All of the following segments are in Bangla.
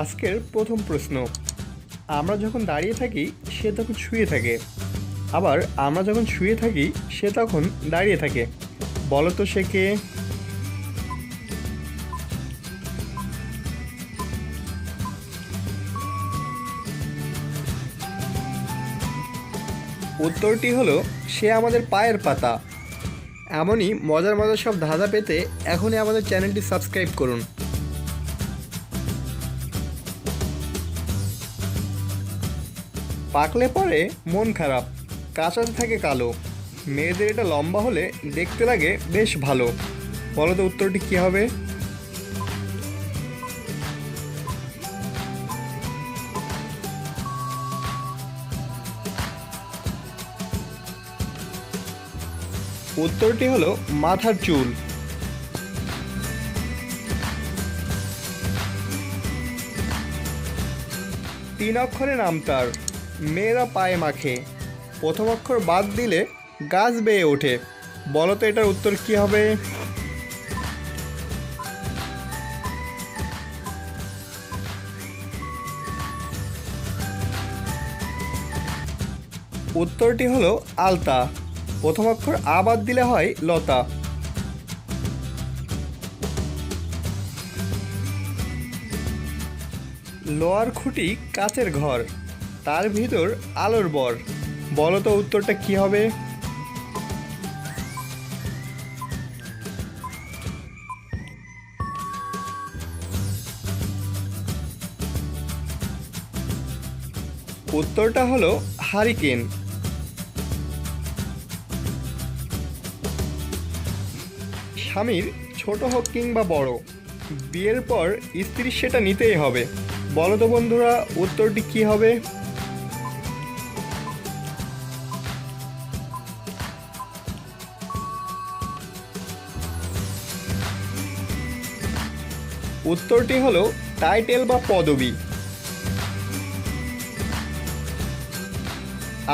আজকের প্রথম প্রশ্ন, আমরা যখন দাঁড়িয়ে থাকি সে তখন শুয়ে থাকে, আবার আমরা যখন শুয়ে থাকি সে তখন দাঁড়িয়ে থাকে। বলো তো সে কে? উত্তরটি হলো সে আমাদের পায়ের পাতা। এমনই মজার মজার সব ধাঁধা পেতে এখনই আমাদের চ্যানেলটি সাবস্ক্রাইব করুন। পাকলে পরে মন খারাপ, কাঁচাতে থাকে কালো, মেয়েদের এটা লম্বা হলে দেখতে লাগে বেশ ভালো। বলো তো উত্তরটি কী হবে? উত্তরটি হলো মাথার চুল। তিন অক্ষরে নাম তার, মেয়েরা পায়ে মাখে, প্রথম অক্ষর বাদ দিলে গাছ বেয়ে ওঠে। বলো তো এটার উত্তর কি হবে? উত্তরটি হলো আলতা, প্রথম অক্ষর আ বাদ দিলে হয় লতা। লোহার খুঁটি কাচের ঘর, তার ভিতর আলোর বর। বলো তো উত্তরটা কি হবে? উত্তরটা হলো হারিকেন। স্বামীর ছোট হোক কিংবা বড়, বিয়ের পর স্ত্রীর সেটা নিতেই হবে। বলো তো বন্ধুরা উত্তরটি কি হবে? উত্তরটি হলো টাইটেল বা পদবি।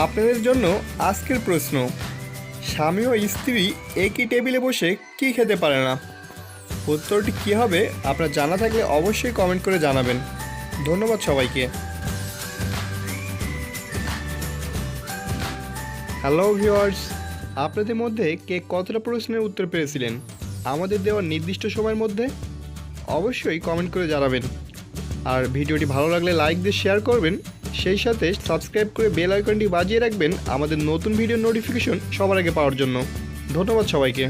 আপনাদের জন্য আজকের প্রশ্ন, স্বামী ও স্ত্রী একই টেবিলে বসে কি খেতে পারে না? উত্তরটি কী হবে আপনার জানা থাকলে অবশ্যই কমেন্ট করে জানাবেন। ধন্যবাদ সবাইকে। হ্যালো ভিউয়ার্স, আপনাদের মধ্যে কে কতটা প্রশ্নের উত্তর পেয়েছিলেন আমাদের দেওয়া নির্দিষ্ট সময়ের মধ্যে? অবশ্যই কমেন্ট করে জানাবেন। আর ভিডিওটি ভালো লাগলে লাইক দিয়ে শেয়ার করবেন, সেই সাথে সাবস্ক্রাইব করে বেল আইকনটি বাজিয়ে রাখবেন আমাদের নতুন ভিডিওর নোটিফিকেশন সবার আগে পাওয়ার জন্য। ধন্যবাদ সবাইকে।